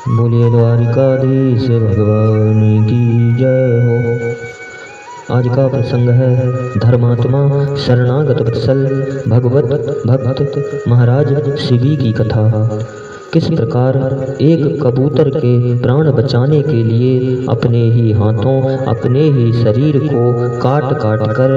बोलिए द्वारिकाधीश भगवान की जय हो। आज का प्रसंग है धर्मात्मा शरणागत वत्सल भगवत भक्त महाराज शिवी की कथा। किस प्रकार एक कबूतर के प्राण बचाने के लिए अपने ही हाथों अपने ही शरीर को काट काट कर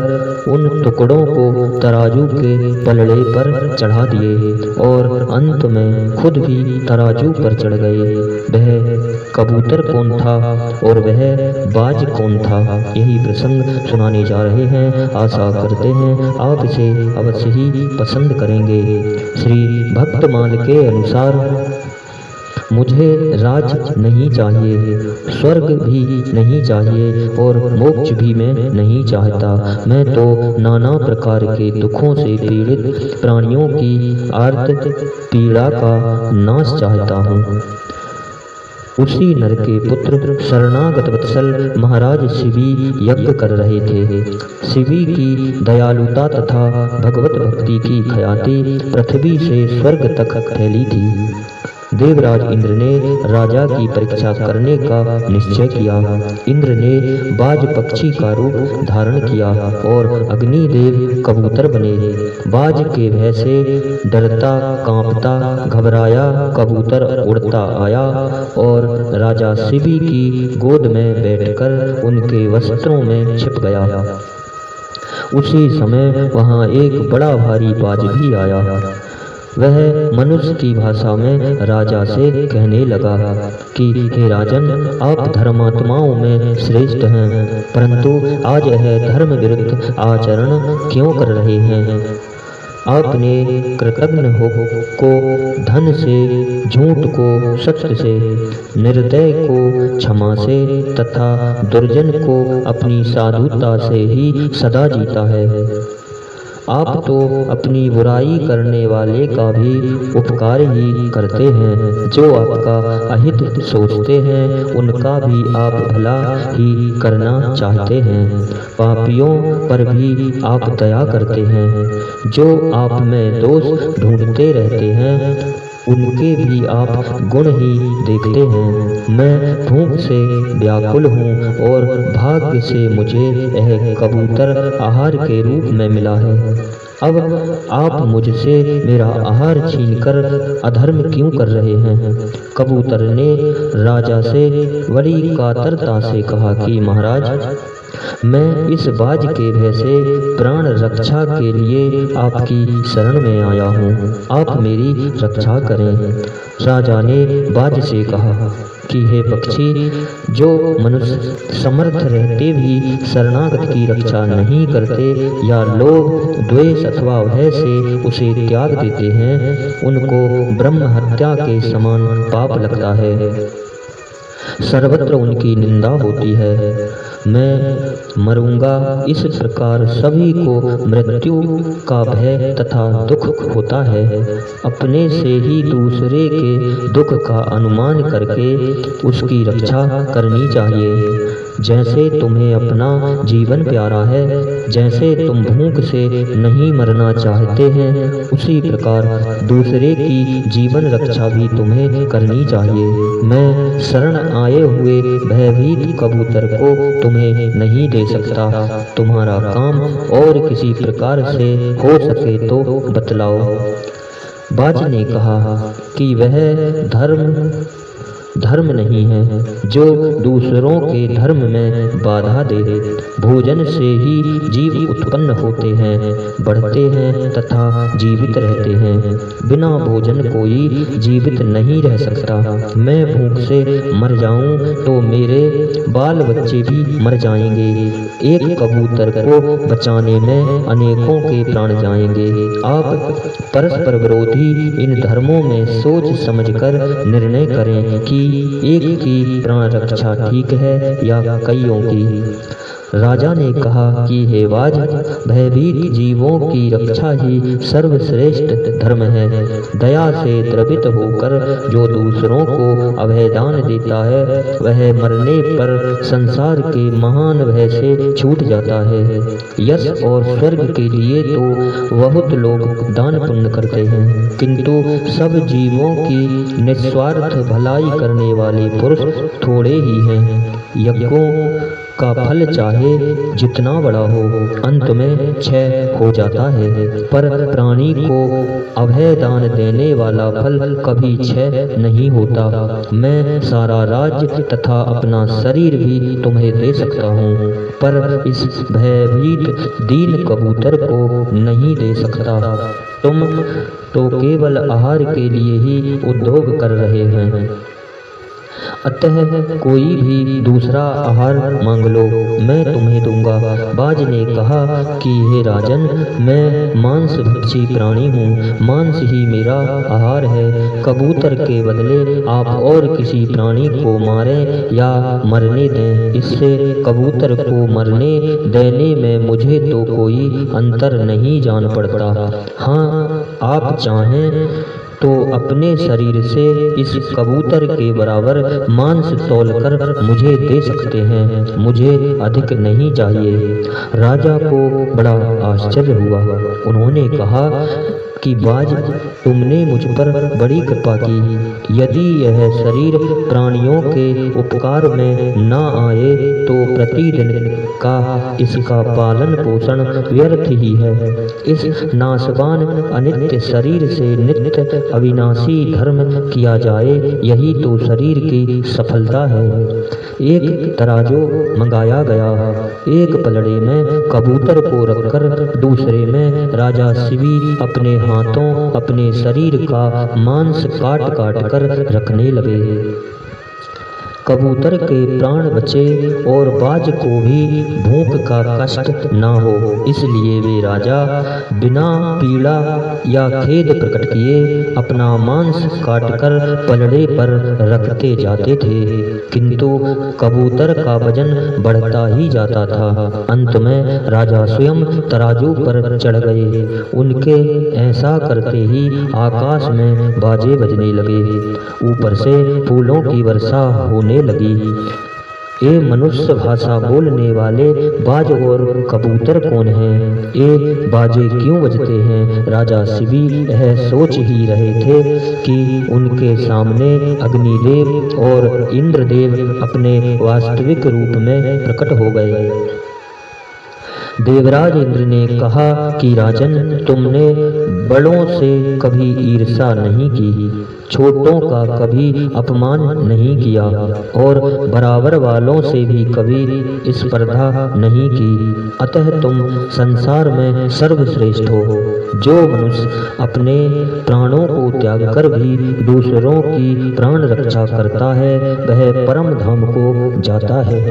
उन टुकड़ों को तराजू के पलड़े पर चढ़ा दिए और अंत में खुद भी तराजू पर चढ़ गए। वह कबूतर कौन था और वह बाज कौन था, यही प्रसंग सुनाने जा रहे हैं। आशा करते हैं आप इसे अवश्य ही पसंद करेंगे। श्री भक्तमाल के अनुसार मुझे राज नहीं चाहिए, स्वर्ग भी नहीं चाहिए और मोक्ष भी मैं नहीं चाहता। मैं तो नाना प्रकार के दुखों से पीड़ित प्राणियों की आर्त पीड़ा का नाश चाहता हूँ। उसी नर के पुत्र शरणागत वत्सल महाराज शिवी यज्ञ कर रहे थे। शिवी की दयालुता तथा भगवत भक्ति की ख्याति पृथ्वी से स्वर्ग तक फैली थी। देवराज इंद्र ने राजा की परीक्षा करने का निश्चय किया। इंद्र ने बाज पक्षी का रूप धारण किया और अग्निदेव कबूतर बने। बाज के भय से डरता कांपता घबराया कबूतर उड़ता आया और राजा शिवी की गोद में बैठकर उनके वस्त्रों में छिप गया। उसी समय वहां एक बड़ा भारी बाज भी आया। वह मनुष्य की भाषा में राजा से कहने लगा कि हे राजन, आप धर्मात्माओं में श्रेष्ठ हैं, परंतु आज यह धर्म विरुद्ध आचरण क्यों कर रहे हैं? आपने कृतघ्न हो को धन से, झूठ को सत्य से, निर्दय को क्षमा से तथा दुर्जन को अपनी साधुता से ही सदा जीता है। आप तो अपनी बुराई करने वाले का भी उपकार ही करते हैं। जो आपका अहित सोचते हैं उनका भी आप भला ही करना चाहते हैं। पापियों पर भी आप दया करते हैं। जो आप में दोष ढूंढते रहते हैं उनके भी आप गुण ही देखते हैं। मैं भूख से व्याकुल हूँ और भाग्य से मुझे यह कबूतर आहार के रूप में मिला है। अब आप मुझसे मेरा आहार छीनकर अधर्म क्यों कर रहे हैं? कबूतर ने राजा से बड़ी कातरता से कहा कि महाराज, मैं इस बाज के भय से प्राण रक्षा के लिए आपकी शरण में आया हूँ। आप मेरी रक्षा करें। राजा ने बाज से कहा कि हे पक्षी, जो मनुष्य समर्थ रहते भी शरणागत की रक्षा नहीं करते या लोभ द्वेष अथवा भय से उसे त्याग देते हैं, उनको ब्रह्म हत्या के समान पाप लगता है। सर्वत्र उनकी निंदा होती है। मैं मरूंगा, इस प्रकार सभी को मृत्यु का भय तथा दुख होता है। अपने से ही दूसरे के दुख का अनुमान करके उसकी रक्षा करनी चाहिए। जैसे तुम्हें अपना जीवन प्यारा है, जैसे तुम भूख से नहीं मरना चाहते हैं, उसी प्रकार दूसरे की जीवन रक्षा भी तुम्हें करनी चाहिए। मैं शरण आए हुए भयभीत कबूतर को तुम्हें नहीं दे सकता। तुम्हारा काम और किसी प्रकार से हो सके तो बतलाओ। बाज ने कहा कि वह धर्म नहीं है जो दूसरों के धर्म में बाधा दे। भोजन से ही जीव उत्पन्न होते हैं, बढ़ते हैं तथा जीवित रहते हैं। बिना भोजन कोई जीवित नहीं रह सकता। मैं भूख से मर जाऊं तो मेरे बाल बच्चे भी मर जाएंगे। एक कबूतर को बचाने में अनेकों के प्राण जाएंगे। आप परस्पर विरोधी इन धर्मों में सोच समझकर निर्णय करें कि एक की प्राण रक्षा ठीक है या कईयों की। राजा ने कहा कि हे वाज, भयभीत जीवों की रक्षा ही सर्वश्रेष्ठ धर्म है। दया से द्रवित होकर जो दूसरों को अभयदान देता है वह मरने पर संसार के महान भय से छूट जाता है। यश और स्वर्ग के लिए तो बहुत लोग दान पुण्य करते हैं, किंतु सब जीवों की निस्वार्थ भलाई करने वाले पुरुष थोड़े ही हैं। यज्ञों का फल चाहे जितना बड़ा हो, अंत में क्षय हो जाता है, पर प्राणी को अभय दान देने वाला फल कभी क्षय नहीं होता। मैं सारा राज्य तथा अपना शरीर भी तुम्हें दे सकता हूँ, पर इस भयभीत दीन कबूतर को नहीं दे सकता। तुम तो केवल आहार के लिए ही उद्योग कर रहे हैं, अतः कोई भी दूसरा आहार मांग लो, मैं तुम्हें दूंगा। बाज ने कहा कि हे राजन, मैं मांस भक्षी प्राणी हूँ, मांस ही मेरा आहार है। कबूतर के बदले आप और किसी प्राणी को मारें या मरने दें, इससे कबूतर को मरने देने में मुझे तो कोई अंतर नहीं जान पड़ता। हाँ, आप चाहें तो अपने शरीर से इस कबूतर के बराबर मांस तौलकर मुझे दे सकते हैं, मुझे अधिक नहीं चाहिए। राजा को बड़ा आश्चर्य हुआ। उन्होंने कहा कि बाज, तुमने मुझ पर बड़ी कृपा की। यदि यह शरीर प्राणियों के उपकार में न आए तो प्रतिदिन का इसका पालन पोषण व्यर्थ ही है। इस नाशवान अनित्य शरीर से नित्य अविनाशी धर्म किया जाए, यही तो शरीर की सफलता है। एक तराजू मंगाया गया, एक पलड़े में कबूतर को रखकर दूसरे में राजा शिवी अपने हाथों अपने शरीर का मांस काट काट कर रखने लगे। कबूतर के प्राण बचे और बाज को भी भूख का कष्ट ना हो, इसलिए वे राजा बिना पीड़ा या खेद प्रकट किए अपना मांस काटकर पलड़े पर रखते जाते थे, किंतु कबूतर का वजन बढ़ता ही जाता था। अंत में राजा स्वयं तराजू पर चढ़ गए। उनके ऐसा करते ही आकाश में बाजे बजने लगे, ऊपर से फूलों की वर्षा होने लगी। ये मनुष्य भाषा बोलने वाले बाज और कबूतर कौन हैं? ये बाजे क्यों बजते हैं? राजा शिवी यह सोच ही रहे थे कि उनके सामने अग्निदेव और इंद्रदेव अपने वास्तविक रूप में प्रकट हो गए। देवराज इंद्र ने कहा कि राजन, तुमने बड़ों से कभी ईर्ष्या नहीं की, छोटों का कभी अपमान नहीं किया और बराबर वालों से भी कभी स्पर्धा नहीं की, अतः तुम संसार में सर्वश्रेष्ठ हो। जो मनुष्य अपने प्राणों को त्याग कर भी दूसरों की प्राण रक्षा करता है वह परम धाम को जाता है।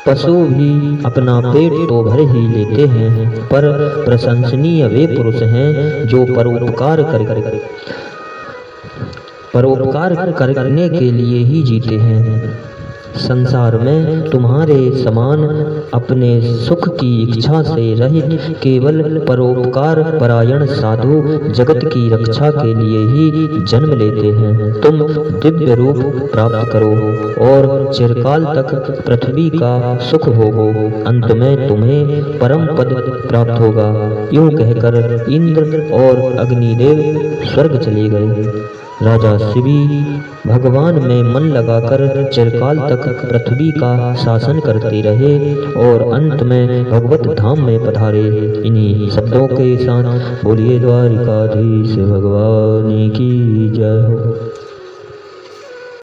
पशु भी अपना पेट तो भर ही लेते हैं, पर प्रशंसनीय वे पुरुष हैं जो परोपकार करने के लिए ही जीते हैं। संसार में तुम्हारे समान अपने सुख की इच्छा से रहित केवल परोपकार परायण साधु जगत की रक्षा के लिए ही जन्म लेते हैं। तुम दिव्य रूप प्राप्त करो और चिरकाल तक पृथ्वी का सुख भोगो, अंत में तुम्हें परम पद प्राप्त होगा। यूं कहकर इंद्र और अग्निदेव स्वर्ग चले गए। राजा शिवी भगवान में मन लगाकर चिरकाल तक पृथ्वी का शासन करते रहे और अंत में भगवत धाम में पधारे। इन्हीं शब्दों के साथ बोलिए द्वारिकाधीश भगवान की जय हो।